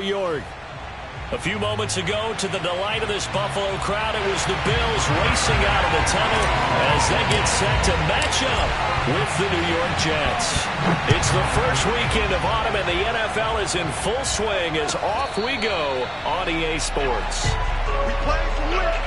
New York. A few moments ago, to the delight of this Buffalo crowd, it was the Bills racing out of the tunnel as they get set to match up with the New York Jets. It's the first weekend of autumn, and the NFL is in full swing as off we go on EA Sports. We play to win.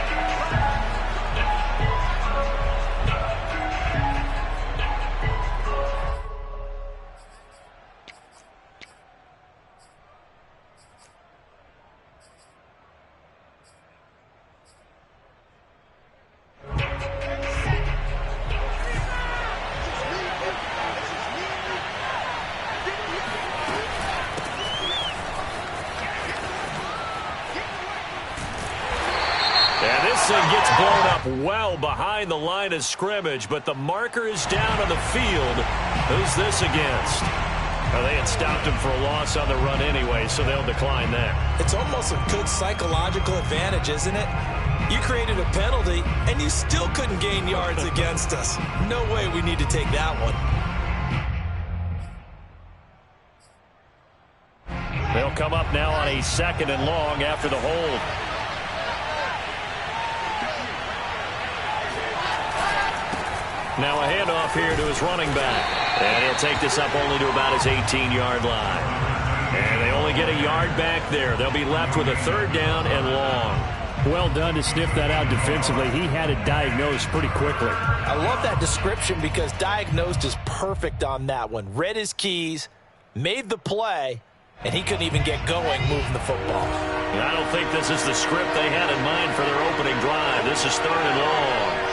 Thing gets blown up well behind the line of scrimmage, but the marker is down on the field. Who's this against? Well, they had stopped him for a loss on the run anyway, so they'll decline that. It's almost a good psychological advantage, isn't it? You created a penalty, and you still couldn't gain yards against us. No way we need to take that one. They'll come up now on a 2nd and long after the hold. Now a handoff here to his running back. And he'll take this up only to about his 18-yard line. And they only get a yard back there. They'll be left with a 3rd down and long. Well done to sniff that out defensively. He had it diagnosed pretty quickly. I love that description because diagnosed is perfect on that one. Read his keys, made the play, and he couldn't even get going moving the football. And I don't think this is the script they had in mind for their opening drive. This is 3rd and long.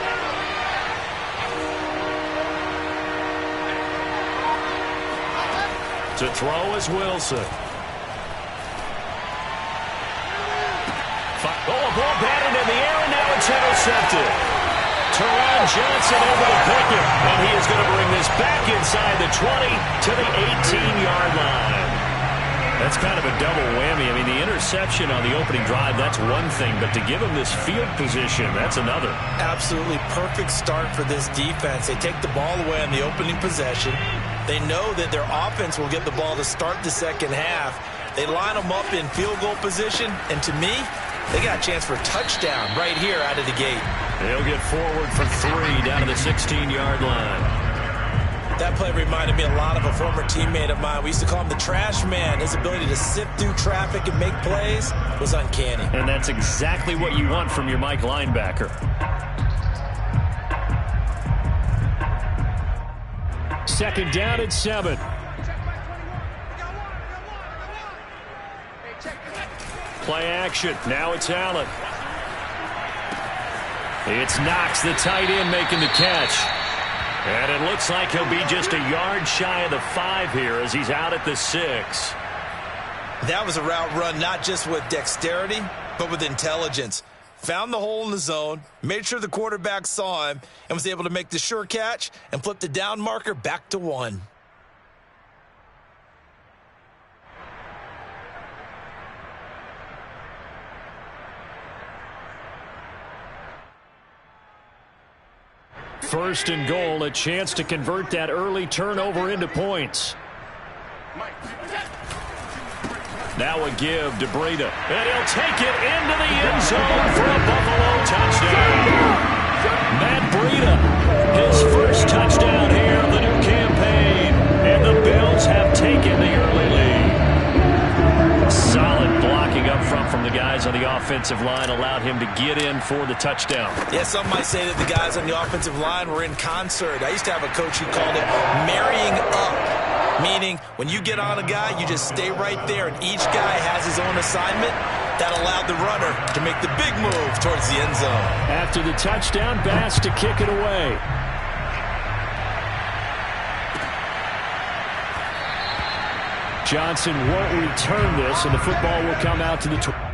To throw is Wilson. Oh, ball batted in the air, and now it's intercepted. Teron Johnson able to pick it, and he is going to bring this back inside the 20 to the 18-yard line. That's kind of a double whammy. I mean, the interception on the opening drive, that's one thing, but to give him this field position, that's another. Absolutely perfect start for this defense. They take the ball away on the opening possession. They know that their offense will get the ball to start the second half. They line them up in field goal position, and to me, they got a chance for a touchdown right here out of the gate. They'll get forward for 3 down to the 16-yard line. That play reminded me a lot of a former teammate of mine. We used to call him the trash man. His ability to sift through traffic and make plays was uncanny. And that's exactly what you want from your Mike linebacker. 2nd down and 7. Play action. Now it's Allen. It's Knox, the tight end, making the catch. And it looks like he'll be just a yard shy of the 5 here as he's out at the 6. That was a route run not just with dexterity, but with intelligence. Found the hole in the zone, made sure the quarterback saw him, and was able to make the sure catch and flip the down marker back to 1. First and goal, a chance to convert that early turnover into points. Now a give to Breida. And he'll take it into the end zone for a Buffalo touchdown. Matt Breida, his first touchdown here of the new campaign. And the Bills have taken the early lead. Solid blocking up front from the guys on the offensive line allowed him to get in for the touchdown. Yeah, some might say that the guys on the offensive line were in concert. I used to have a coach who called it marrying up. Meaning, when you get on a guy, you just stay right there, and each guy has his own assignment. That allowed the runner to make the big move towards the end zone. After the touchdown, Bass to kick it away. Johnson won't return this, and the football will come out to the 20.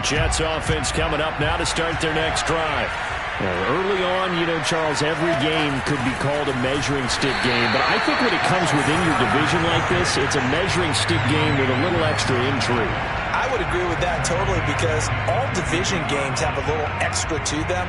Jets offense coming up now to start their next drive. Early on, you know, Charles, every game could be called a measuring stick game. But I think when it comes within your division like this, it's a measuring stick game with a little extra intrigue. I would agree with that totally because all division games have a little extra to them.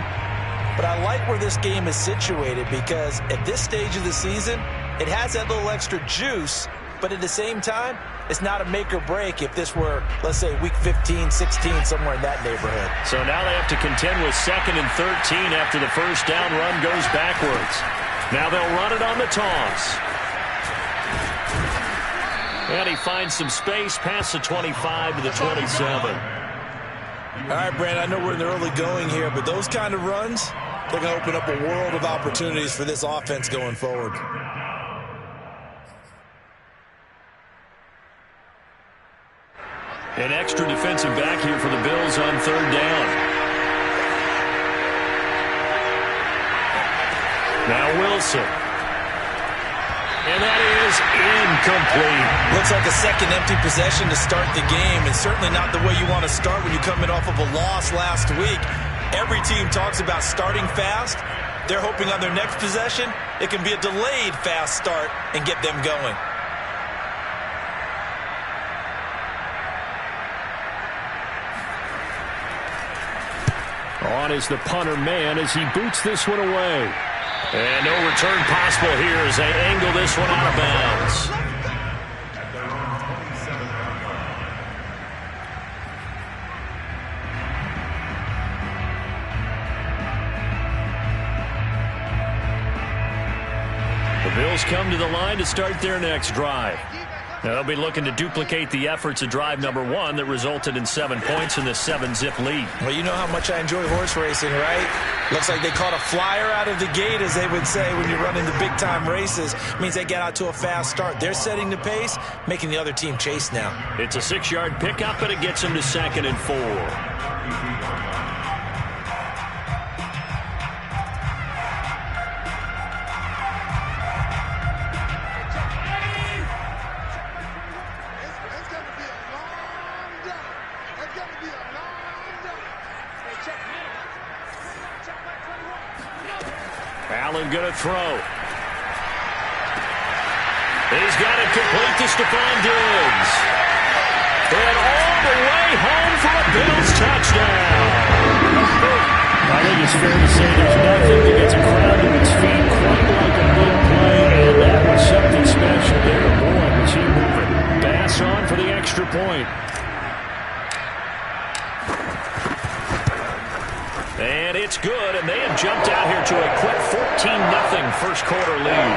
But I like where this game is situated because at this stage of the season, it has that little extra juice. But at the same time, it's not a make or break if this were, let's say, week 15, 16, somewhere in that neighborhood. So now they have to contend with 2nd and 13 after the first down run goes backwards. Now they'll run it on the toss. And he finds some space past the 25 to the 27. All right, Brand, I know we're in the early going here, but those kind of runs, they're going to open up a world of opportunities for this offense going forward. An extra defensive back here for the Bills on 3rd down. Now Wilson. And that is incomplete. Looks like a second empty possession to start the game, and certainly not the way you want to start when you're coming off of a loss last week. Every team talks about starting fast. They're hoping on their next possession, it can be a delayed fast start and get them going. On is the punter man as he boots this one away. And no return possible here as they angle this one out of bounds. The Bills come to the line to start their next drive. Now they'll be looking to duplicate the efforts of drive number 1 that resulted in 7 points in this 7-zip lead. Well, you know how much I enjoy horse racing, right? Looks like they caught a flyer out of the gate, as they would say when you're running the big-time races. Means they get out to a fast start. They're setting the pace, making the other team chase now. It's a 6-yard pickup, and it gets them to 2nd and 4. Allen going to throw. He's got it complete to Stephon Diggs. And all the way home for a Bills touchdown. I think it's fair to say there's nothing that gets a crowd to its feet quite like a big play, and that was something special there. Boy, was he moving. Bass on for the extra point. And it's good, and they have jumped out here to a quick 14-0 first quarter lead.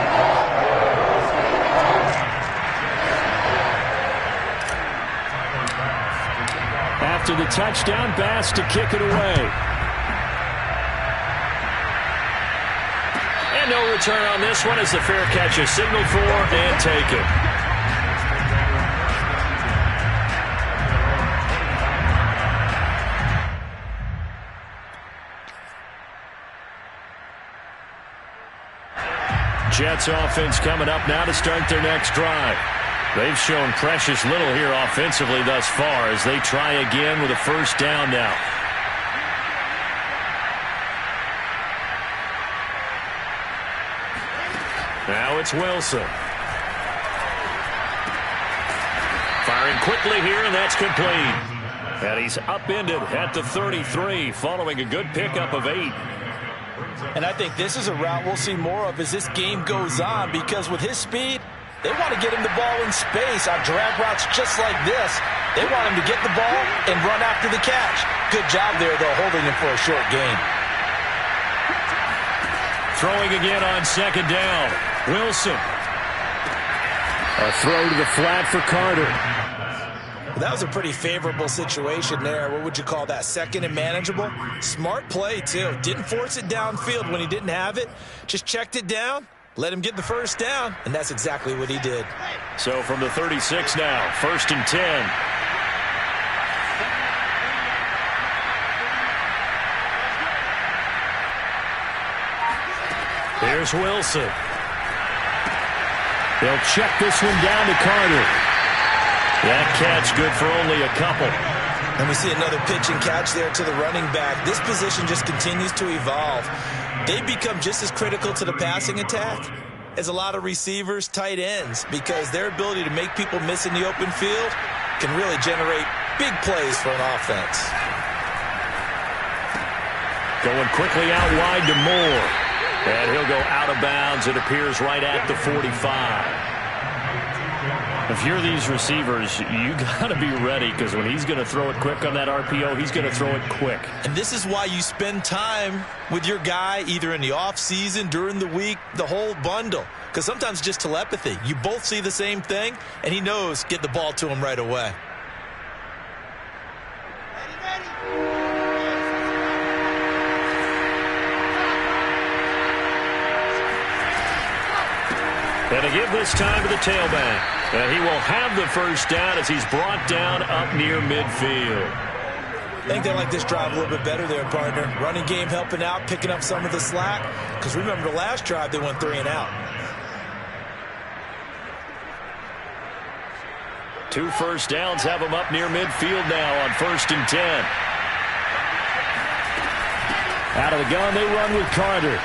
After the touchdown, Bass to kick it away. And no return on this one as the fair catch is signaled for and taken. Jets offense coming up now to start their next drive. They've shown precious little here offensively thus far as they try again with a first down now. Now it's Wilson. Firing quickly here, and that's complete. And he's upended at the 33 following a good pickup of 8. And I think this is a route we'll see more of as this game goes on, because with his speed, they want to get him the ball in space on drag routes just like this. They want him to get the ball and run after the catch. Good job there, though, holding him for a short gain. Throwing again on 2nd down. Wilson. A throw to the flat for Carter. That was a pretty favorable situation there. What would you call that? 2nd and manageable? Smart play, too. Didn't force it downfield when he didn't have it. Just checked it down, let him get the first down, and that's exactly what he did. So from the 36 now, 1st and 10. Here's Wilson. They'll check this one down to Carter. That catch good for only a couple. And we see another pitch and catch there to the running back. This position just continues to evolve. They become just as critical to the passing attack as a lot of receivers, tight ends, because their ability to make people miss in the open field can really generate big plays for an offense. Going quickly out wide to Moore. And he'll go out of bounds. It appears right at the 45. If you're these receivers, you got to be ready, because when he's going to throw it quick on that RPO, he's going to throw it quick. And this is why you spend time with your guy either in the offseason, during the week, the whole bundle. Because sometimes it's just telepathy. You both see the same thing, and he knows get the ball to him right away. And to give this time to the tailback. And he will have the first down as he's brought down up near midfield. I think they like this drive a little bit better there, partner. Running game helping out, picking up some of the slack. Because remember, the last drive, they went 3 and out. 2 first downs have him up near midfield now on 1st and 10. Out of the gun, they run with Carter.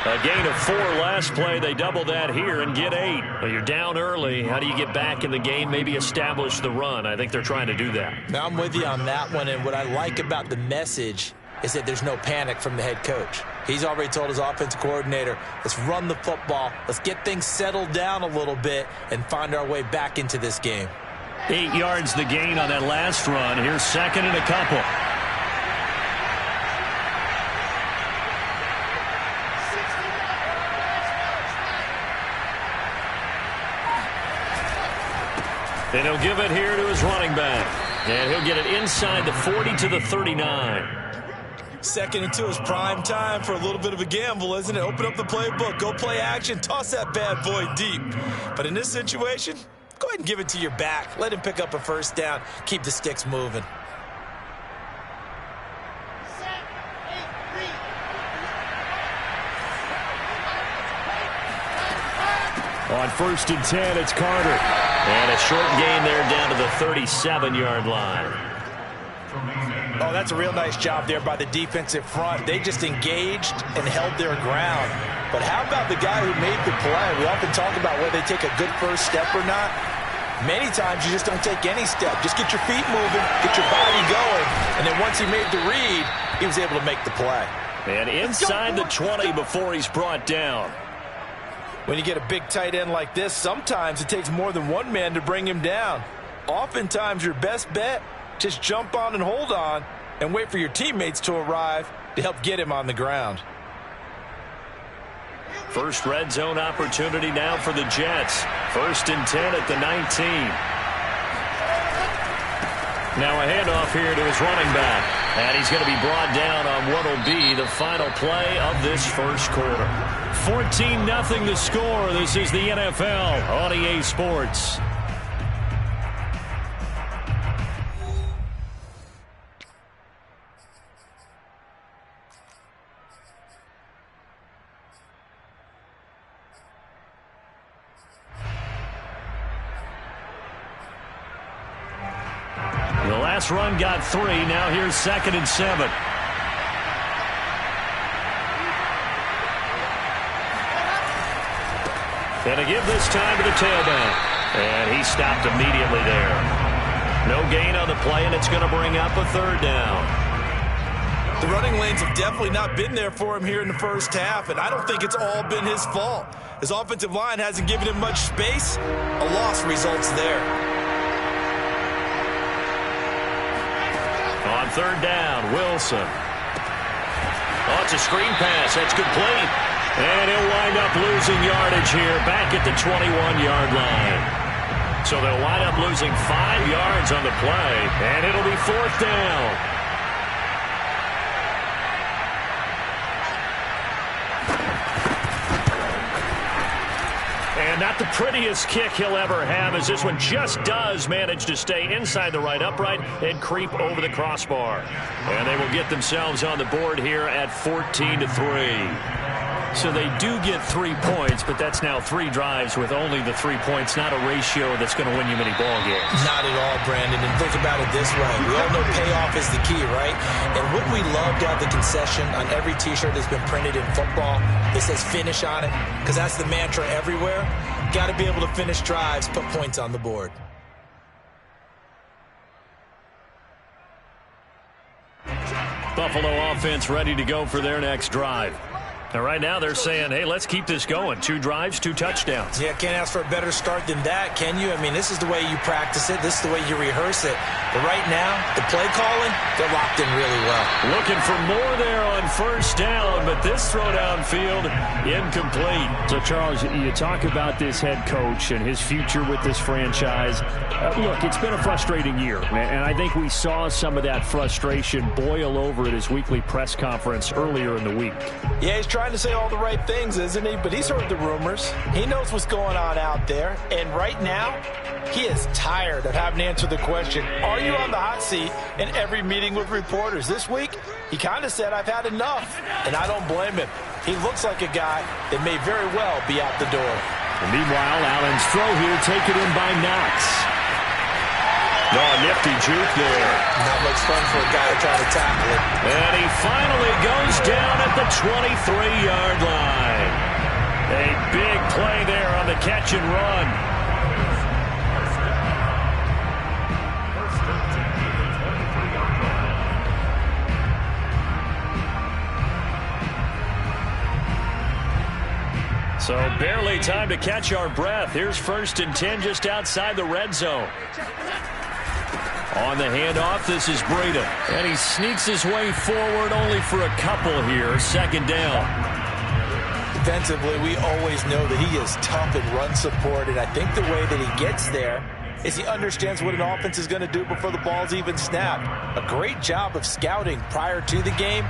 A gain of 4 last play. They double that here and get 8. Well, you're down early. How do you get back in the game, maybe establish the run? I think they're trying to do that. Now, I'm with you on that one, and what I like about the message is that there's no panic from the head coach. He's already told his offensive coordinator, let's run the football, let's get things settled down a little bit and find our way back into this game. 8 yards the gain on that last run. Here's 2nd and a couple. And he'll give it here to his running back. And he'll get it inside the 40 to the 39. 2nd and 2 is prime time for a little bit of a gamble, isn't it? Open up the playbook, go play action, toss that bad boy deep. But in this situation, go ahead and give it to your back. Let him pick up a first down. Keep the sticks moving. On 1st and 10, it's Carter. And a short gain there down to the 37-yard line. Oh, that's a real nice job there by the defensive front. They just engaged and held their ground. But how about the guy who made the play? We often talk about whether they take a good first step or not. Many times you just don't take any step. Just get your feet moving, get your body going, and then once he made the read, he was able to make the play. And inside the 20 before he's brought down. When you get a big tight end like this, sometimes it takes more than one man to bring him down. Oftentimes your best bet, just jump on and hold on and wait for your teammates to arrive to help get him on the ground. First red zone opportunity now for the Jets. 1st and 10 at the 19. Now a handoff here to his running back. And he's going to be brought down on what will be the final play of this first quarter. 14-0 the score. This is the NFL on EA Sports. The last run got 3. Now here's 2nd and 7. And to give this time to the tailback. And he stopped immediately there. No gain on the play, and it's going to bring up a 3rd down. The running lanes have definitely not been there for him here in the first half, and I don't think it's all been his fault. His offensive line hasn't given him much space. A loss results there. On 3rd down, Wilson. Oh, it's a screen pass. That's complete. And he'll wind up losing yardage here back at the 21-yard line. So they'll wind up losing 5 yards on the play, and it'll be 4th down. And not the prettiest kick he'll ever have, as this one just does manage to stay inside the right upright and creep over the crossbar. And they will get themselves on the board here at 14-3. So they do get 3 points, but that's now 3 drives with only the 3 points, not a ratio that's going to win you many ball games. Not at all, Brandon. And think about it this way. We all know payoff is the key, right? And wouldn't we love to have the concession on every T-shirt that's been printed in football that says finish on it? Because that's the mantra everywhere. Got to be able to finish drives, put points on the board. Buffalo offense ready to go for their next drive. And right now they're saying, hey, let's keep this going. 2 drives, 2 touchdowns. Yeah, can't ask for a better start than that, can you? I mean, this is the way you practice it. This is the way you rehearse it. But right now, the play calling, they're locked in really well. Looking for more there on first down, but this throw downfield incomplete. So, Charles, you talk about this head coach and his future with this franchise. Look, it's been a frustrating year, and I think we saw some of that frustration boil over at his weekly press conference earlier in the week. Yeah, he's trying to say all the right things, isn't he? But he's heard the rumors. He knows what's going on out there. And right now, he is tired of having to answer the question, are you on the hot seat in every meeting with reporters? This week, he kind of said, I've had enough. And I don't blame him. He looks like a guy that may very well be out the door. And meanwhile, Allen's throw here taken in by Knox. No, nifty juke there. Not much fun for a guy to try to tackle it. And he finally goes down at the 23-yard line. A big play there on the catch and run. So barely time to catch our breath. Here's 1st and 10 just outside the red zone. On the handoff, this is Breida. And he sneaks his way forward only for a couple here. 2nd down. Defensively, we always know that he is tough in run support. And I think the way that he gets there is he understands what an offense is going to do before the ball's even snapped. A great job of scouting prior to the game,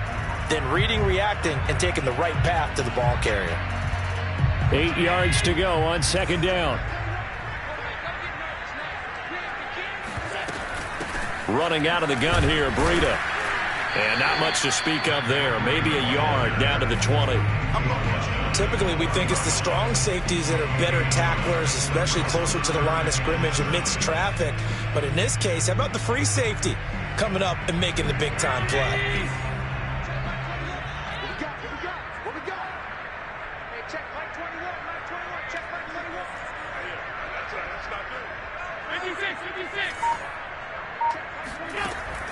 then reading, reacting, and taking the right path to the ball carrier. 8 yards to go on 2nd down. Running out of the gun here, Breida. And not much to speak of there. Maybe a yard down to the 20. Typically, we think it's the strong safeties that are better tacklers, especially closer to the line of scrimmage amidst traffic. But in this case, how about the free safety coming up and making the big-time play?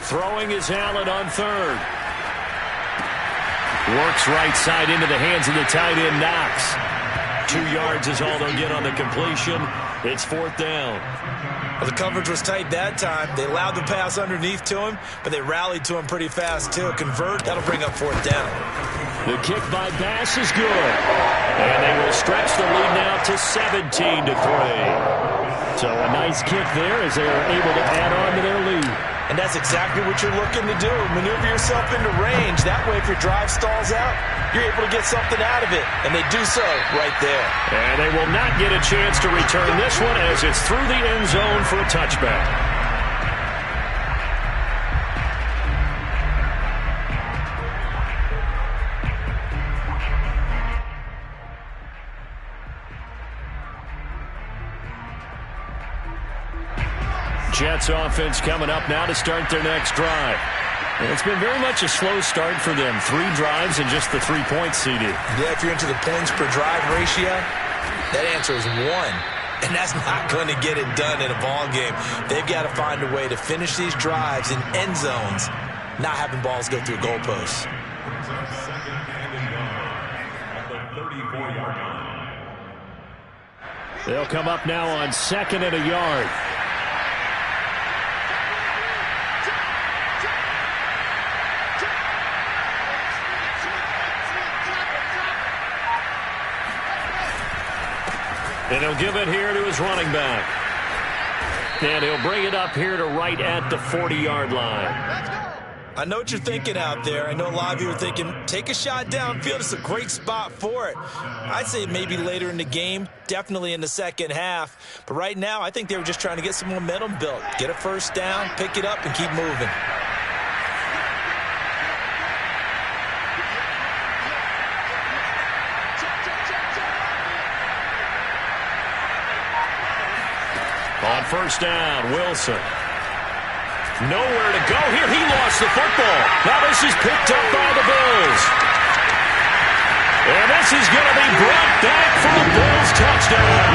Throwing is Allen on 3rd. Works right side into the hands of the tight end, Knox. 2 yards is all they'll get on the completion. It's 4th down. Well, the coverage was tight that time. They allowed the pass underneath to him, but they rallied to him pretty fast, too. Convert, that'll bring up 4th down. The kick by Bass is good. And they will stretch the lead now to 17-3. So a nice kick there as they are able to add on to their lead. And that's exactly what you're looking to do. Maneuver yourself into range. That way, if your drive stalls out, you're able to get something out of it. And they do so right there. And they will not get a chance to return this one as it's through the end zone for a touchback. Jets offense coming up now to start their next drive. And it's been very much a slow start for them. 3 drives and just the 3 points, CD. Yeah, if you're into the points per drive ratio, that answer is 1. And that's not going to get it done in a ball game. They've got to find a way to finish these drives in end zones, not having balls go through goalposts. They'll come up now on 2nd and a yard. And he'll give it here to his running back. And he'll bring it up here to right at the 40-yard line. I know what you're thinking out there. I know a lot of you are thinking, take a shot downfield. It's a great spot for it. I'd say maybe later in the game, definitely in the second half. But right now, I think they were just trying to get some momentum built. Get a first down, pick it up, and keep moving. first down. Wilson. Nowhere to go here. He lost the football. Now this is picked up by the Bills. And this is going to be brought back for a Bills touchdown.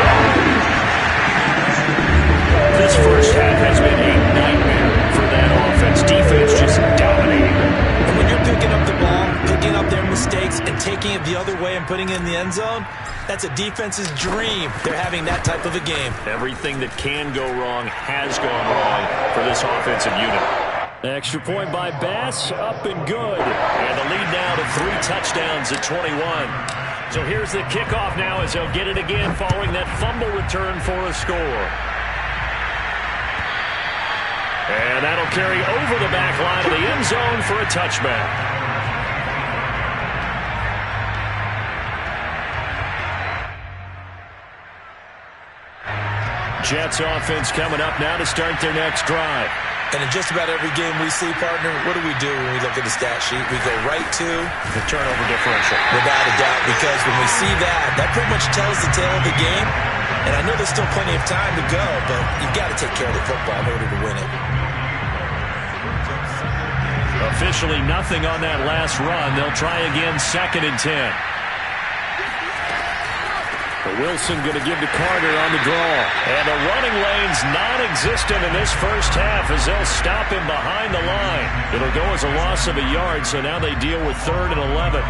This first half has been a nightmare for that offense. Defense just dominating them. And when you're picking up the ball, picking up their mistakes, and taking it the other way and putting it in the end zone, that's a defense's dream. They're having that type of a game. Everything that can go wrong has gone wrong for this offensive unit. Extra point by Bass, up and good. And the lead now to 3 touchdowns at 21. So here's the kickoff now as they'll get it again following that fumble return for a score. And that'll carry over the back line of the end zone for a touchback. Jets offense coming up now to start their next drive. And in just about every game we see, partner, what do we do when we look at the stat sheet? We go right to the turnover differential. Without a doubt, because when we see that, that pretty much tells the tale of the game. And I know there's still plenty of time to go, but you've got to take care of the football in order to win it. Officially nothing on that last run. They'll try again, 2nd and 10. But Wilson going to give to Carter on the draw. And the running lane's non-existent in this first half as they'll stop him behind the line. It'll go as a loss of a yard, so now they deal with 3rd and 11.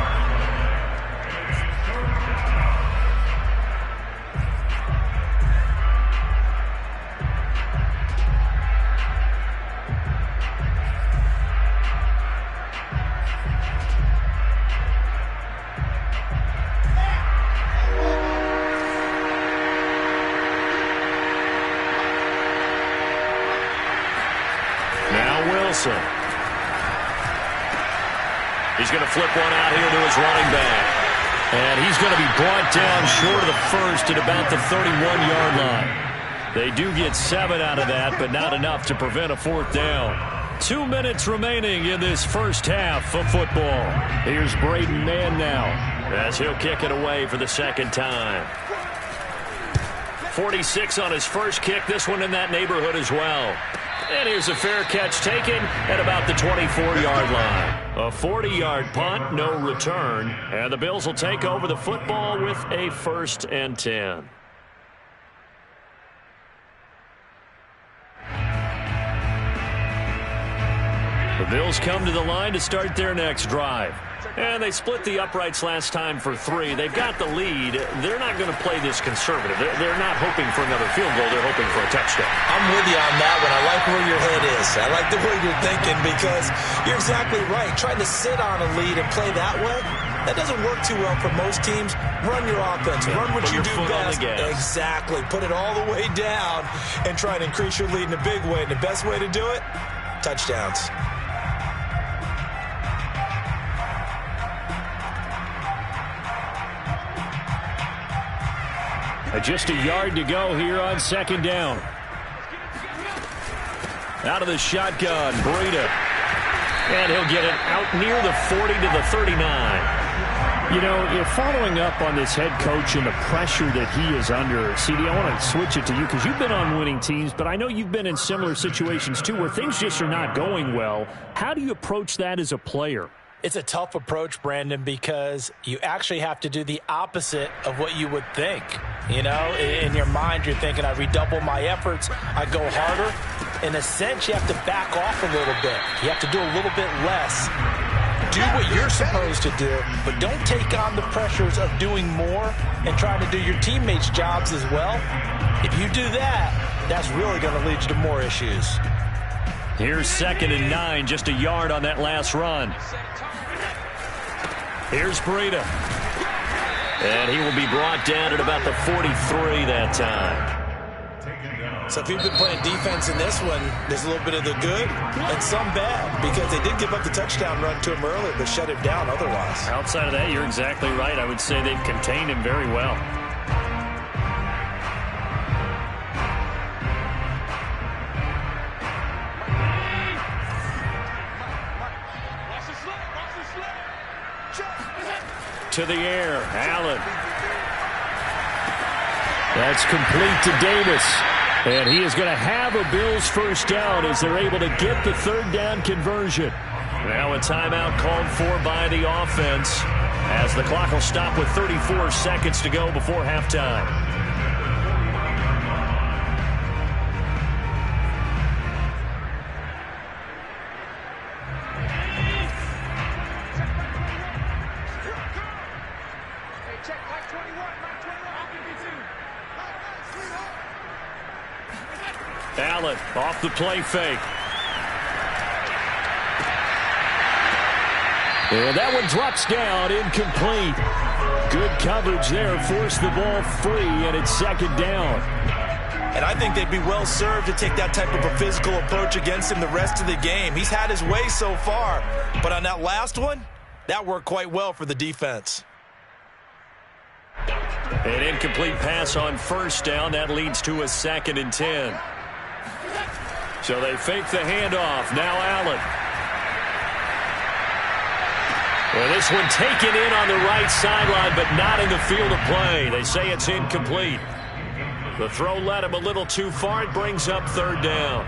He's going to flip one out here to his running back. And he's going to be brought down short of the first at about the 31-yard line. They do get 7 out of that, but not enough to prevent a 4th down. 2 minutes remaining in this first half of football. Here's Braden Mann now as he'll kick it away for the 2nd time. 46 on his first kick, this one in that neighborhood as well. And here's a fair catch taken at about the 24-yard line. A 40-yard punt, no return. And the Bills will take over the football with a 1st and 10. The Bills come to the line to start their next drive. And they split the uprights last time for 3. They've got the lead. They're not going to play this conservative. They're not hoping for another field goal. They're hoping for a touchdown. I'm with you on that one. I like where your head is. I like the way you're thinking because you're exactly right. Trying to sit on a lead and play that way, that doesn't work too well for most teams. Run your offense. Run what you do best. Exactly. Put it all the way down and try and increase your lead in a big way. And the best way to do it, touchdowns. Just a yard to go here on 2nd down. Out of the shotgun, Breida. And he'll get it out near the 40 to the 39. You know, you're following up on this head coach and the pressure that he is under. CD, I want to switch it to you because you've been on winning teams, but I know you've been in similar situations too where things just are not going well. How do you approach that as a player? It's a tough approach, Brandon, because you actually have to do the opposite of what you would think. You know, in your mind, you're thinking, I redouble my efforts, I go harder. In a sense, you have to back off a little bit. You have to do a little bit less. Do what you're supposed to do, but don't take on the pressures of doing more and trying to do your teammates' jobs as well. If you do that, that's really going to lead you to more issues. Here's 2nd and 9, just a yard on that last run. Here's Breida. And he will be brought down at about the 43 that time. So if you've been playing defense in this one, there's a little bit of the good and some bad because they did give up the touchdown run to him earlier but shut him down otherwise. Outside of that, you're exactly right. I would say they've contained him very well. To the air, Allen. That's complete to Davis. And he is going to have a Bills first down as they're able to get the third down conversion. Now a timeout called for by the offense as the clock will stop with 34 seconds to go before halftime. Allen off the play fake. And that one drops down, incomplete. Good coverage there, forced the ball free, and it's second down. And I think they'd be well served to take that type of a physical approach against him the rest of the game. He's had his way so far, but on that last one, that worked quite well for the defense. An incomplete pass on first down. That leads to a 2nd and 10. So they fake the handoff. Now Allen. Well, this one taken in on the right sideline, but not in the field of play. They say it's incomplete. The throw led him a little too far. It brings up third down.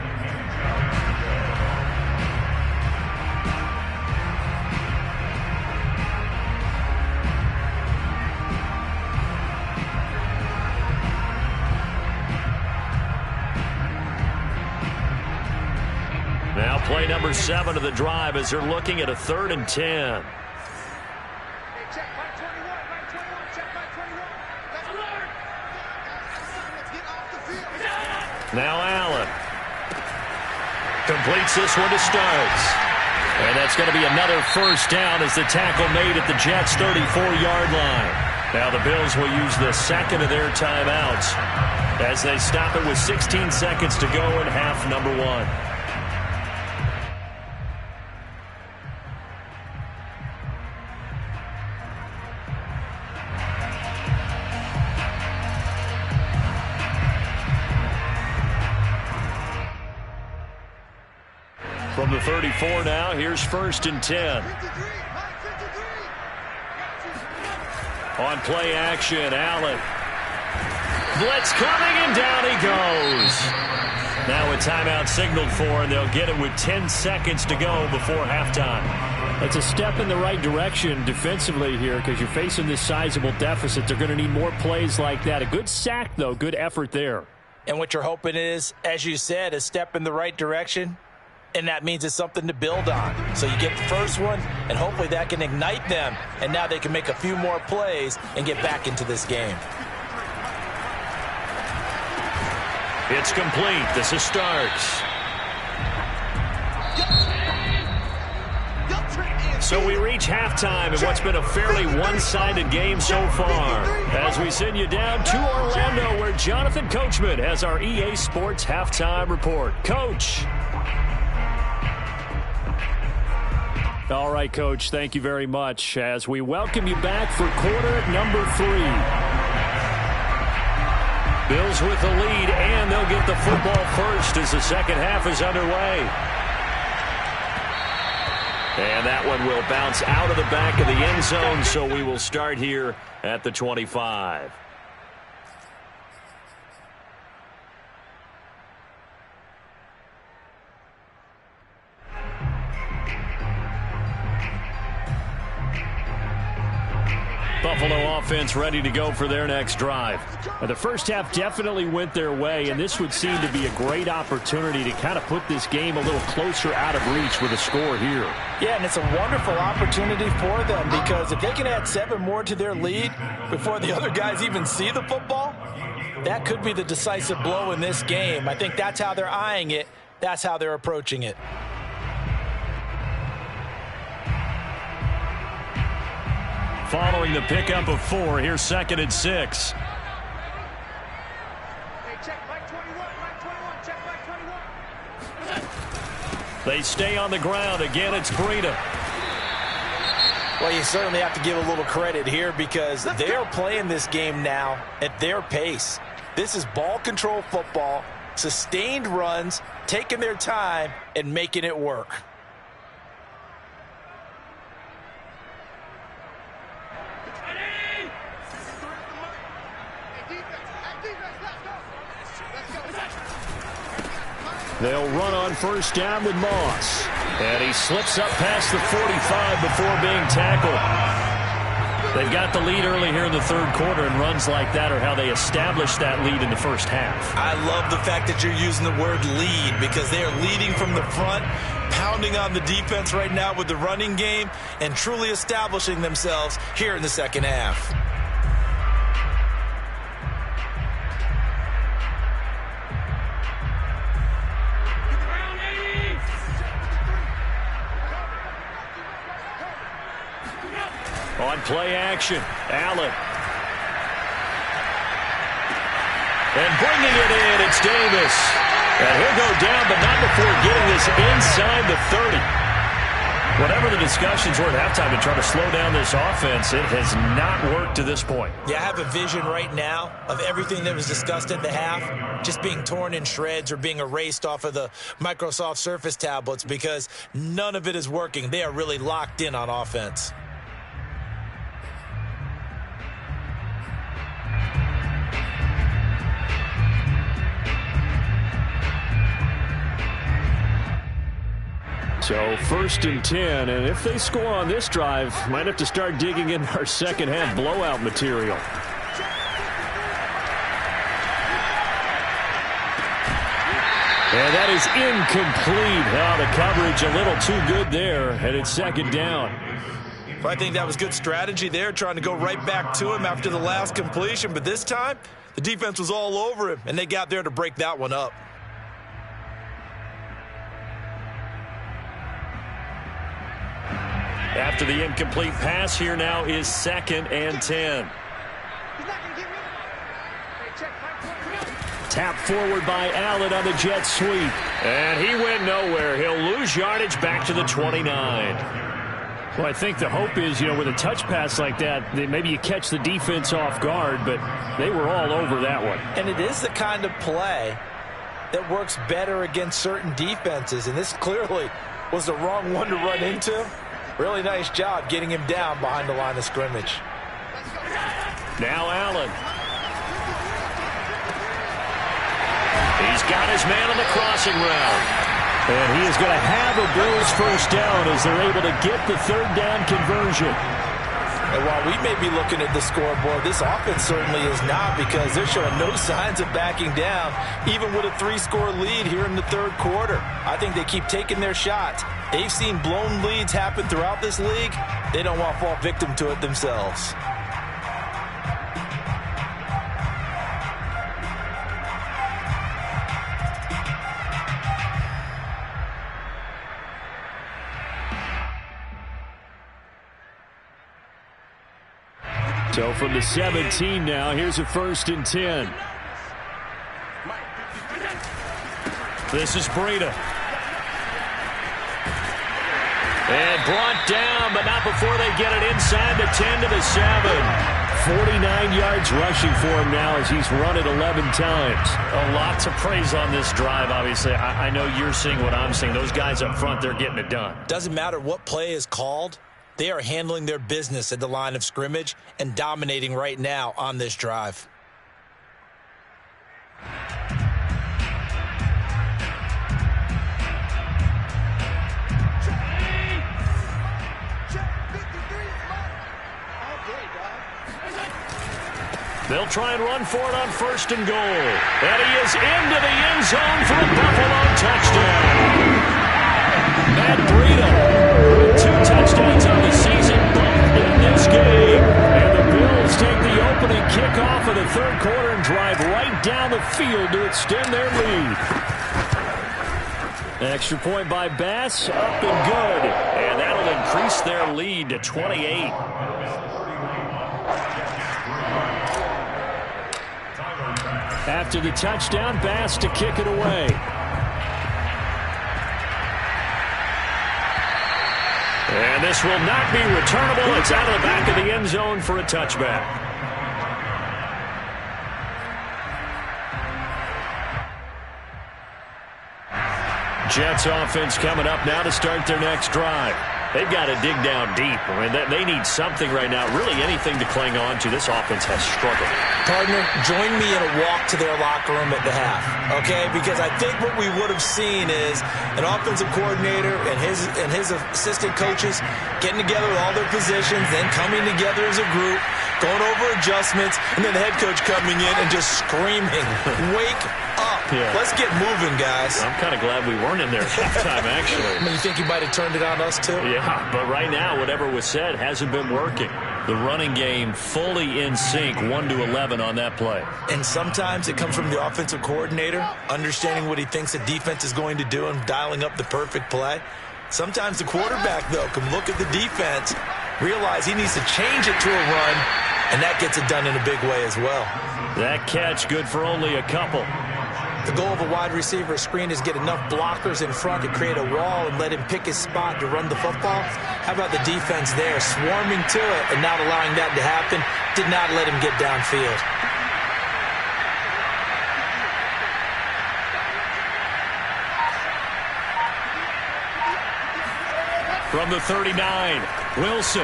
Now play number 7 of the drive as they're looking at a 3rd and 10. Now Allen completes this one to Starks. And that's going to be another first down as the tackle made at the Jets' 34-yard line. Now the Bills will use the second of their timeouts as they stop it with 16 seconds to go in half number 1. From the 34 now, here's 1st and 10. On play action, Allen. Blitz coming, and down he goes. Now a timeout signaled for, and they'll get it with 10 seconds to go before halftime. That's a step in the right direction defensively here because you're facing this sizable deficit. They're going to need more plays like that. A good sack, though. Good effort there. And what you're hoping is, as you said, a step in the right direction. And that means it's something to build on. So you get the first one, and hopefully that can ignite them. And now they can make a few more plays and get back into this game. It's complete. This is Starks. So we reach halftime in what's been a fairly one-sided game so far. As we send you down to Orlando, where Jonathan Coachman has our EA Sports halftime report. Coach. All right, Coach, thank you very much as we welcome you back for quarter number 3. Bills with the lead, and they'll get the football first as the second half is underway. And that one will bounce out of the back of the end zone, so we will start here at the 25. Buffalo offense ready to go for their next drive. The first half definitely went their way, and this would seem to be a great opportunity to kind of put this game a little closer out of reach with a score here. Yeah, and it's a wonderful opportunity for them because if they can add 7 more to their lead before the other guys even see the football, that could be the decisive blow in this game. I think that's how they're eyeing it. That's how they're approaching it. Following the pickup of 4, here's 2nd and 6. They stay on the ground. Again, it's Breida. Well, you certainly have to give a little credit here because they're playing this game now at their pace. This is ball control football, sustained runs, taking their time, and making it work. They'll run on first down with Moss. And he slips up past the 45 before being tackled. They've got the lead early here in the third quarter, and runs like that are how they establish that lead in the first half. I love the fact that you're using the word lead, because they are leading from the front, pounding on the defense right now with the running game, and truly establishing themselves here in the second half. On play action, Allen. And bringing it in, it's Davis. And he'll go down, but not before getting this inside the 30. Whatever the discussions were at halftime to try to slow down this offense, it has not worked to this point. Yeah, I have a vision right now of everything that was discussed at the half just being torn in shreds or being erased off of the Microsoft Surface tablets, because none of it is working. They are really locked in on offense. So first and 10, and if they score on this drive, might have to start digging in our second half blowout material. And that is incomplete. Oh, the coverage a little too good there, and it's second down. I think that was good strategy there, trying to go right back to him after the last completion, but this time the defense was all over him, and they got there to break that one up. After the incomplete pass, here now is second and 10. Tap forward by Allen on the jet sweep. And he went nowhere. He'll lose yardage back to the 29. Well, I think the hope is, with a touch pass like that, maybe you catch the defense off guard, but they were all over that one. And it is the kind of play that works better against certain defenses, and this clearly was the wrong one to run into. Really nice job getting him down behind the line of scrimmage. Now Allen. He's got his man on the crossing route. And he is going to have a Bills first down as they're able to get the third down conversion. And while we may be looking at the scoreboard, this offense certainly is not, because they're showing no signs of backing down, even with a 3-score lead here in the third quarter. I think they keep taking their shots. They've seen blown leads happen throughout this league. They don't want to fall victim to it themselves. So from the 17 now, here's a first and 10. This is Breida. And brought down, but not before they get it inside the 10 to the 7. 49 yards rushing for him now as he's run it 11 times. A lot to praise on this drive, obviously. I know you're seeing what I'm seeing. Those guys up front, they're getting it done. Doesn't matter what play is called. They are handling their business at the line of scrimmage and dominating right now on this drive. They'll try and run for it on first and goal. And he is into the end zone for a Buffalo touchdown. Matt Breida with 2 touchdowns on the season, both in this game. And the Bills take the opening kickoff of the third quarter and drive right down the field to extend their lead. Extra point by Bass, up and good. And that'll increase their lead to 28. After the touchdown, Bass to kick it away. And this will not be returnable. It's out of the back of the end zone for a touchback. Jets offense coming up now to start their next drive. They've got to dig down deep. I mean, they need something right now, really anything to cling on to. This offense has struggled. Partner, join me in a walk to their locker room at the half, okay? Because I think what we would have seen is an offensive coordinator and his assistant coaches getting together with all their positions, then coming together as a group, going over adjustments, and then the head coach coming in and just screaming, wake up. Yeah. Let's get moving, guys. I'm kind of glad we weren't in there at halftime, actually. I mean, you think you might have turned it on us, too? Yeah, but right now, whatever was said hasn't been working. The running game fully in sync, 1-11 on that play. And sometimes it comes from the offensive coordinator, understanding what he thinks the defense is going to do and dialing up the perfect play. Sometimes the quarterback, though, can look at the defense, realize he needs to change it to a run, and that gets it done in a big way as well. That catch good for only a couple. The goal of a wide receiver screen is get enough blockers in front to create a wall and let him pick his spot to run the football. How about the defense there, swarming to it and not allowing that to happen? Did not let him get downfield. From the 39, Wilson.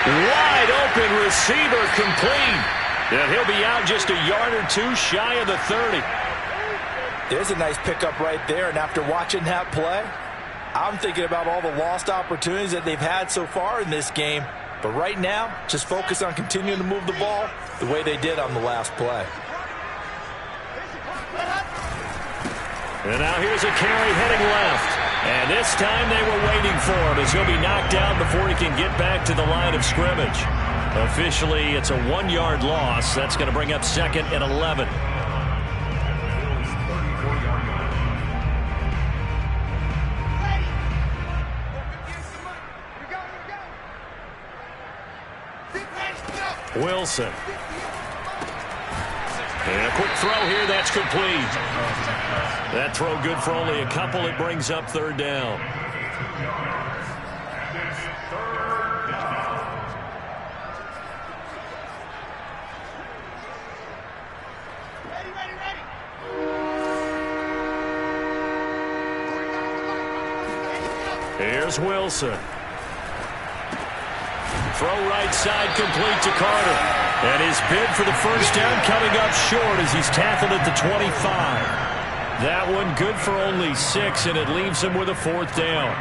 Wide open receiver complete. And he'll be out just a yard or two shy of the 30. There's a nice pickup right there, and after watching that play, I'm thinking about all the lost opportunities that they've had so far in this game. But right now, just focus on continuing to move the ball the way they did on the last play. And now here's a carry heading left. And this time they were waiting for him as he'll be knocked down before he can get back to the line of scrimmage. Officially, it's a 1-yard loss. That's going to bring up 2nd and 11. Wilson. And a quick throw here, that's complete. That throw good for only a couple. It brings up 3rd down. Here's Wilson. Throw right side complete to Carter. And his bid for the first down coming up short as he's tackled at the 25. That one good for only 6, and it leaves him with a 4th down.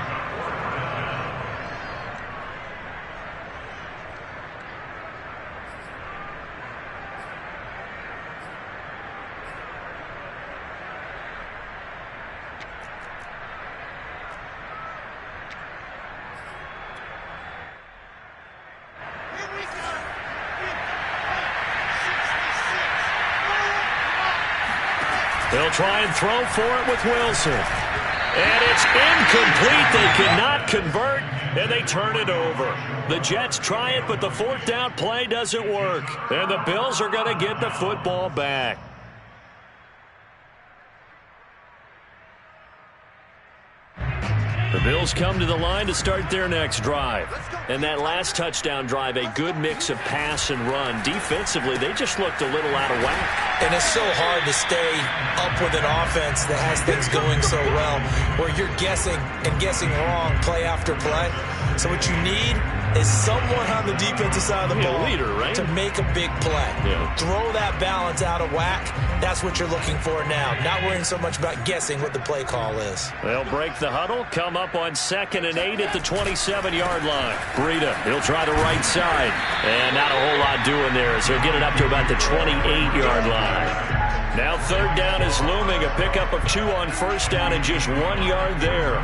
They'll try and throw for it with Wilson. And it's incomplete. They cannot convert, and they turn it over. The Jets try it, but the 4th down play doesn't work. And the Bills are going to get the football back. The Bills come to the line to start their next drive. And that last touchdown drive, a good mix of pass and run. Defensively, they just looked a little out of whack. And it's so hard to stay up with an offense that has things going so well, where you're guessing and guessing wrong play after play. So what you need is someone on the defensive side of the ball leader, right? to make a big play. Yeah. Throw that balance out of whack. That's what you're looking for now. Not worrying so much about guessing what the play call is. They'll break the huddle, come up on 2nd and 8 at the 27-yard line. Breida, he'll try the right side. And not a whole lot doing there as he'll get it up to about the 28-yard line. Now 3rd down is looming, a pickup of 2 on 1st down and just 1 yard there.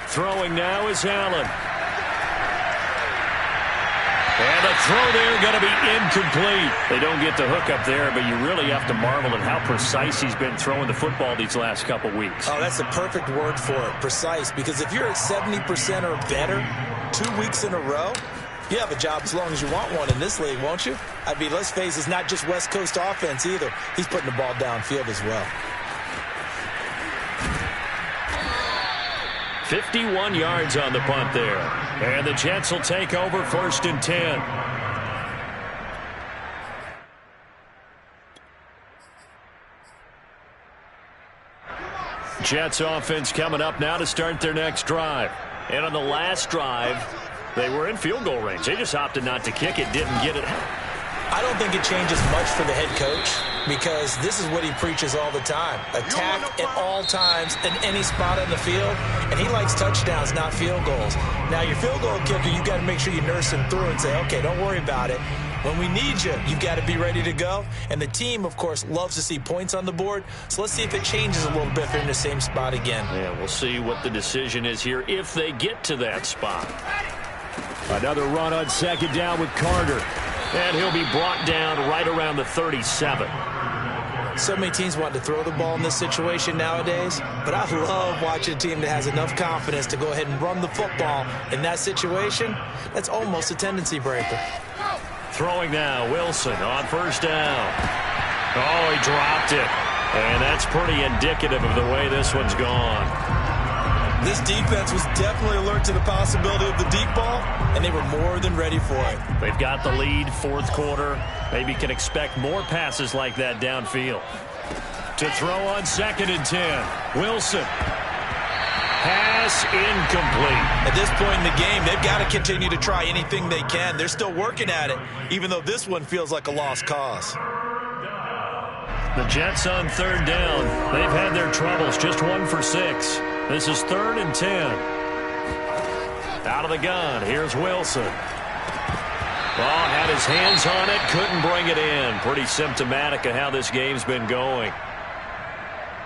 Throwing now is Allen. And the throw there going to be incomplete. They don't get the hook up there, but you really have to marvel at how precise he's been throwing the football these last couple weeks. Oh, that's the perfect word for it, precise, because if you're at 70% or better 2 weeks in a row, you have a job as long as you want one in this league, won't you? I mean, let's face it, it's not just West Coast offense either. He's putting the ball downfield as well. 51 yards on the punt there. And the Jets will take over 1st and 10. Jets offense coming up now to start their next drive. And on the last drive, they were in field goal range. They just opted not to kick it, didn't get it. I don't think it changes much for the head coach because this is what he preaches all the time. Attack at all times in any spot on the field, and he likes touchdowns, not field goals. Now, your field goal kicker, you've got to make sure you nurse him through and say, okay, don't worry about it. When we need you, you've got to be ready to go. And the team, of course, loves to see points on the board. So let's see if it changes a little bit if they're in the same spot again. Yeah, we'll see what the decision is here if they get to that spot. Another run on 2nd down with Carter. And he'll be brought down right around the 37. So many teams want to throw the ball in this situation nowadays, but I love watching a team that has enough confidence to go ahead and run the football in that situation. That's almost a tendency breaker. Throwing now, Wilson on 1st down. Oh, he dropped it. And that's pretty indicative of the way this one's gone. This defense was definitely alert to the possibility of the deep ball, and they were more than ready for it. They've got the lead, 4th quarter. Maybe can expect more passes like that downfield. To throw on 2nd and 10. Wilson. Pass incomplete. At this point in the game, they've got to continue to try anything they can. They're still working at it, even though this one feels like a lost cause. The Jets on 3rd down. They've had their troubles, just 1 for 6. This is 3rd and 10. Out of the gun, here's Wilson. Oh, had his hands on it, couldn't bring it in. Pretty symptomatic of how this game's been going.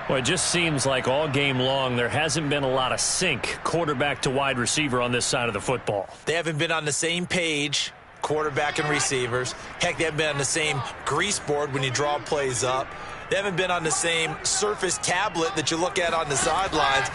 Well, it just seems like all game long there hasn't been a lot of sync quarterback to wide receiver on this side of the football. They haven't been on the same page, quarterback and receivers. Heck, they haven't been on the same grease board when you draw plays up. They haven't been on the same Surface tablet that you look at on the sidelines.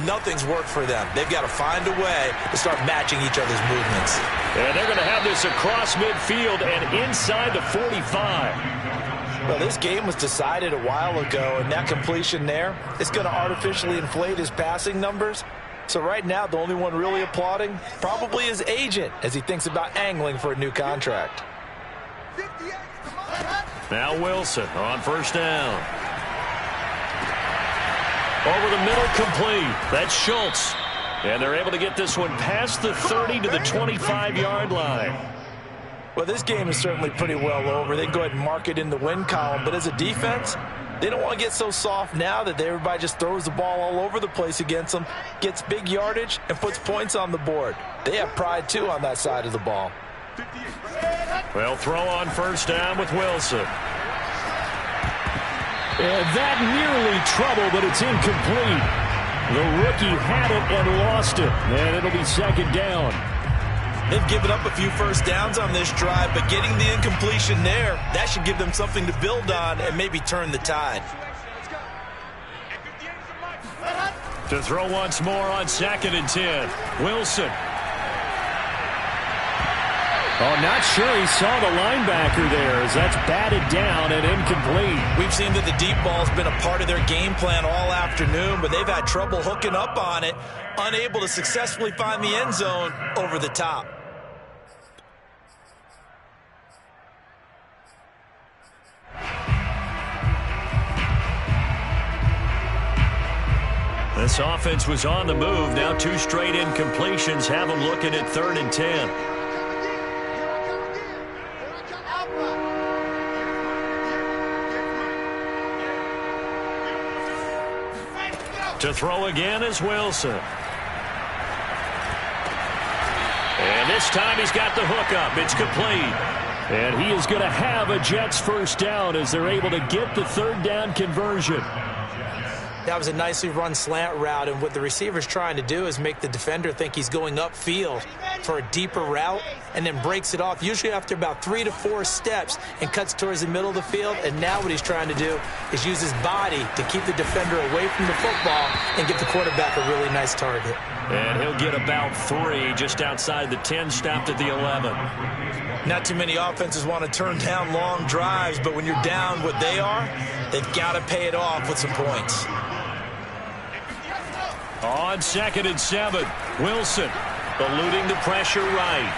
Nothing's worked for them. They've got to find a way to start matching each other's movements. And they're going to have this across midfield and inside the 45. Well, this game was decided a while ago, and that completion there, it's going to artificially inflate his passing numbers. So right now, the only one really applauding probably his agent as he thinks about angling for a new contract. Now Wilson on 1st down. Over the middle, complete. That's Schultz. And they're able to get this one past the 30 to the 25-yard line. Well, this game is certainly pretty well over. They can go ahead and mark it in the win column. But as a defense, they don't want to get so soft now that everybody just throws the ball all over the place against them, gets big yardage, and puts points on the board. They have pride, too, on that side of the ball. Well, throw on 1st down with Wilson. And that nearly trouble, but it's incomplete. The rookie had it and lost it. And it'll be 2nd down. They've given up a few first downs on this drive, but getting the incompletion there, that should give them something to build on and maybe turn the tide. To throw once more on 2nd and 10. Wilson. Oh, not sure he saw the linebacker there as that's batted down and incomplete. We've seen that the deep ball's been a part of their game plan all afternoon, but they've had trouble hooking up on it, unable to successfully find the end zone over the top. This offense was on the move. Now 2 straight incompletions have them looking at 3rd and 10. To throw again is Wilson. And this time he's got the hook up. It's complete. And he is going to have a Jets 1st down as they're able to get the 3rd down conversion. That was a nicely run slant route, and what the receiver's trying to do is make the defender think he's going upfield. for a deeper route and then breaks it off, usually after about 3 to 4 steps, and cuts towards the middle of the field. And now what he's trying to do is use his body to keep the defender away from the football and give the quarterback a really nice target. And he'll get about 3 just outside the 10, stopped at the 11. Not too many offenses want to turn down long drives, but when you're down what they are, they've got to pay it off with some points. On 2nd and 7, Wilson eluding the pressure right.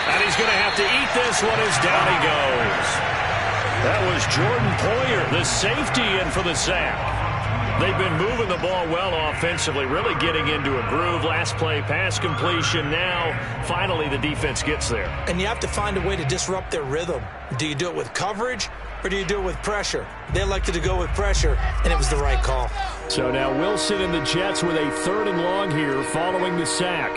And he's going to have to eat this one as down he goes. That was Jordan Poyer, the safety, in for the sack. They've been moving the ball well offensively, really getting into a groove. Last play, pass completion. Now, finally, the defense gets there. And you have to find a way to disrupt their rhythm. Do you do it with coverage, or do you do it with pressure? They elected to go with pressure, and it was the right call. So now Wilson and the Jets with a 3rd and long here following the sack.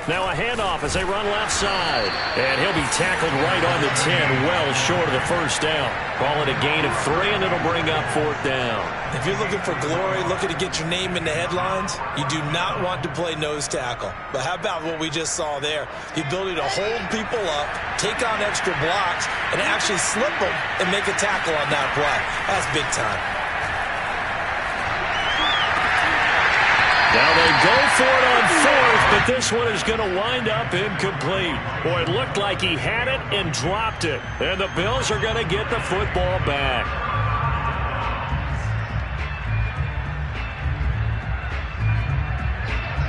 Now a handoff as they run left side. And he'll be tackled right on the 10, well short of the first down. Call it a gain of 3, and it'll bring up 4th down. If you're looking for glory, looking to get your name in the headlines, you do not want to play nose tackle. But how about what we just saw there? The ability to hold people up, take on extra blocks, and actually slip them and make a tackle on that play. That's big time. Now they go for it on 4th, but this one is going to wind up incomplete. Boy, it looked like he had it and dropped it. And the Bills are going to get the football back.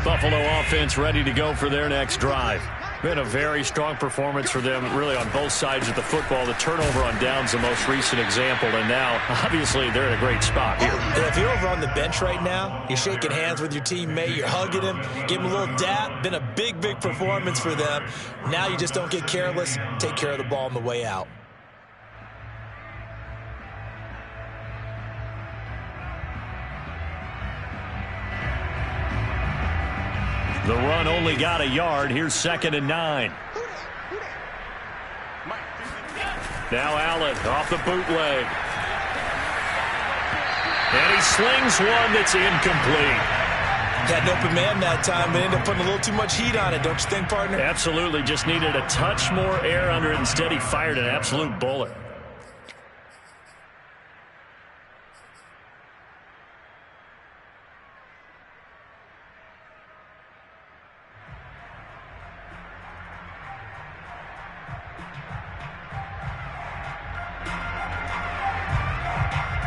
Buffalo offense ready to go for their next drive. Been a very strong performance for them, really, on both sides of the football. The turnover on downs, the most recent example, and now, obviously, they're in a great spot here. Yeah, if you're over on the bench right now, you're shaking hands with your teammate, you're hugging him, give him a little dap. Been a big, big performance for them. Now you just don't get careless. Take care of the ball on the way out. The run only got a yard. Here's 2nd and 9. Now Allen off the bootleg. And he slings one that's incomplete. Had an open man that time, but ended up putting a little too much heat on it, don't you think, partner? Absolutely. Just needed a touch more air under it. Instead, he fired an absolute bullet.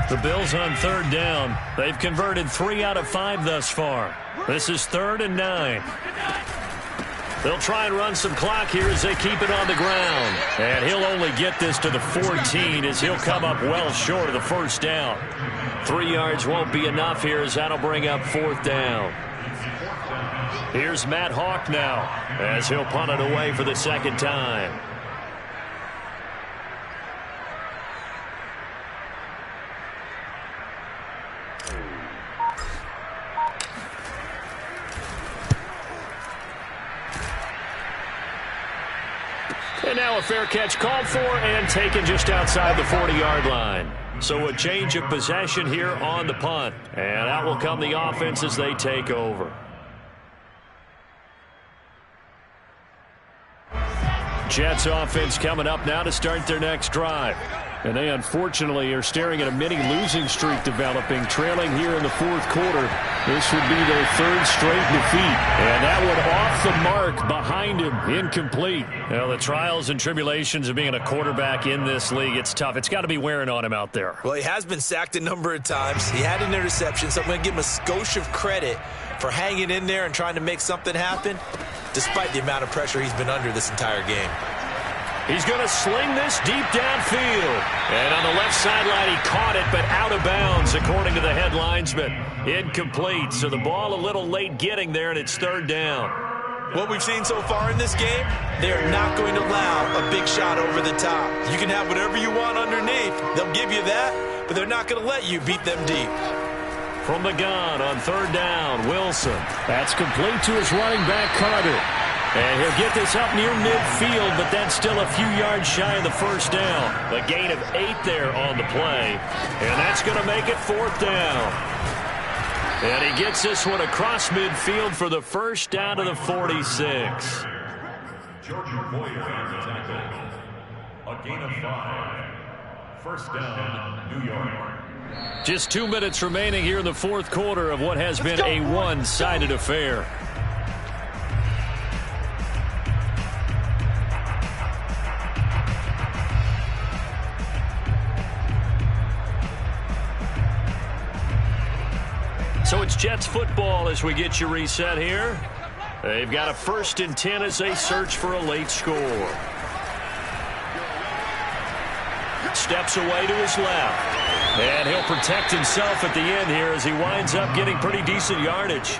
The Bills on 3rd down. They've converted 3 out of 5 thus far. This is 3rd and 9. They'll try and run some clock here as they keep it on the ground. And he'll only get this to the 14 as he'll come up well short of the first down. 3 yards won't be enough here as that'll bring up 4th down. Here's Matt Hawk now as he'll punt it away for the 2nd time. And now a fair catch called for and taken just outside the 40-yard line. So a change of possession here on the punt. And out will come the offense as they take over. Jets offense coming up now to start their next drive. And they unfortunately are staring at a mini losing streak developing, trailing here in the 4th quarter. This would be their 3rd straight defeat. And that one off the mark behind him, incomplete. Well, the trials and tribulations of being a quarterback in this league, it's tough. It's got to be wearing on him out there. Well, he has been sacked a number of times. He had an interception, so I'm going to give him a skosh of credit for hanging in there and trying to make something happen, despite the amount of pressure he's been under this entire game. He's going to sling this deep downfield. And on the left sideline, he caught it, but out of bounds, according to the head linesman. Incomplete, so the ball a little late getting there, and it's 3rd down. What we've seen so far in this game, they're not going to allow a big shot over the top. You can have whatever you want underneath. They'll give you that, but they're not going to let you beat them deep. From the gun on 3rd down, Wilson. That's complete to his running back, Carter. And he'll get this up near midfield, but that's still a few yards shy of the first down. A gain of 8 there on the play. And that's going to make it 4th down. And he gets this one across midfield for the first down to the 46. Georgia Boyer on the tackle. A gain of 5. First down, New York. Just 2 minutes remaining here in the fourth quarter of what has been a one-sided affair. So it's Jets football as we get you reset here. They've got a 1st and 10 as they search for a late score. Steps away to his left. And he'll protect himself at the end here as he winds up getting pretty decent yardage.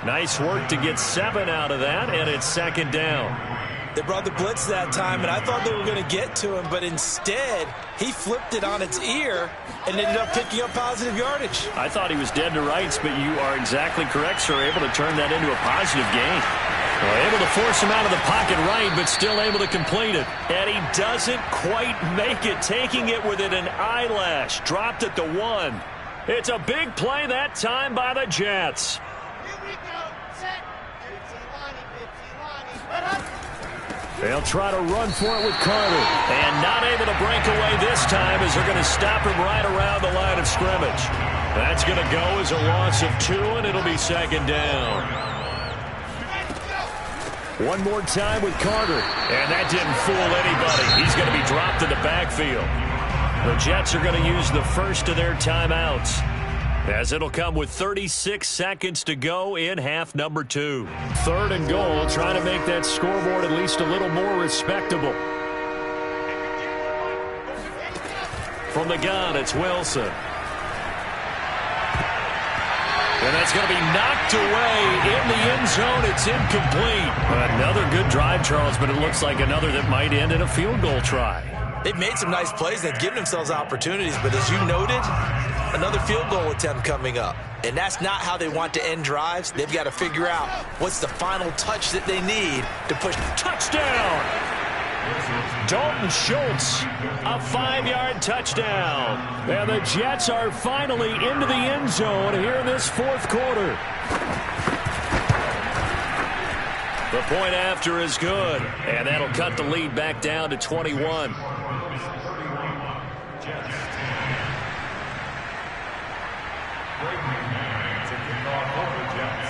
Nice work to get 7 out of that, and it's 2nd down. They brought the blitz that time, and I thought they were going to get to him, but instead, he flipped it on its ear and ended up picking up positive yardage. I thought he was dead to rights, but you are exactly correct, sir. Able to turn that into a positive gain. Well, able to force him out of the pocket right, but still able to complete it. And he doesn't quite make it, taking it within an eyelash. Dropped at the 1. It's a big play that time by the Jets. Here we go. Set. 50-Lonnie. They'll try to run for it with Carter. And not able to break away this time as they're going to stop him right around the line of scrimmage. That's going to go as a loss of 2, and it'll be 2nd down. One more time with Carter. And that didn't fool anybody. He's going to be dropped in the backfield. The Jets are going to use the first of their timeouts, as it'll come with 36 seconds to go in half number 2. 3rd and goal, trying to make that scoreboard at least a little more respectable. From the gun, it's Wilson. And that's going to be knocked away in the end zone. It's incomplete. Another good drive, Charles, but it looks like another that might end in a field goal try. They've made some nice plays. They've given themselves opportunities, but as you noted, another field goal attempt coming up. And that's not how they want to end drives. They've got to figure out what's the final touch that they need to push. Touchdown! Dalton Schultz, a 5-yard touchdown. And the Jets are finally into the end zone here in this fourth quarter. The point after is good, and that'll cut the lead back down to 21.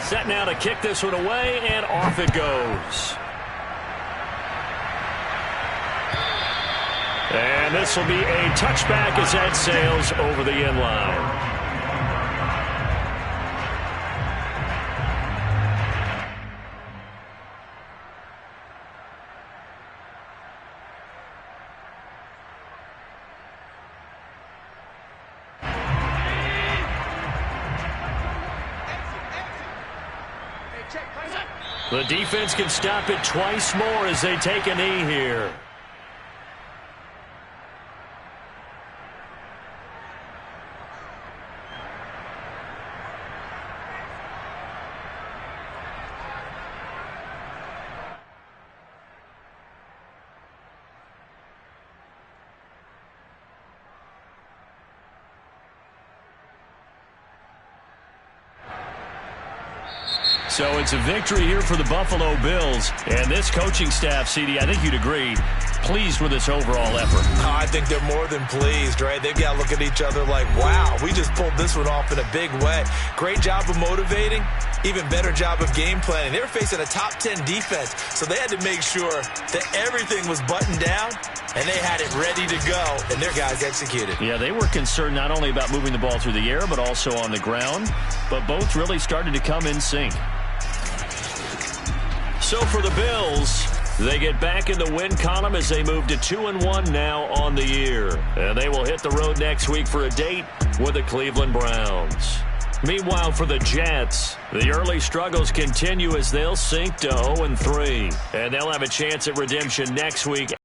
Set now to kick this one away, and off it goes. And this will be a touchback as that sails over the end line. The defense can stop it twice more as they take a knee here. So it's a victory here for the Buffalo Bills. And this coaching staff, CD, I think you'd agree, pleased with this overall effort. Oh, I think they're more than pleased, right? They've got to look at each other like, wow, we just pulled this one off in a big way. Great job of motivating, even better job of game planning. They were facing a top 10 defense, so they had to make sure that everything was buttoned down, and they had it ready to go, and their guys executed. Yeah, they were concerned not only about moving the ball through the air, but also on the ground, but both really started to come in sync. So for the Bills, they get back in the win column as they move to 2-1 now on the year. And they will hit the road next week for a date with the Cleveland Browns. Meanwhile, for the Jets, the early struggles continue as they'll sink to 0-3. And they'll have a chance at redemption next week.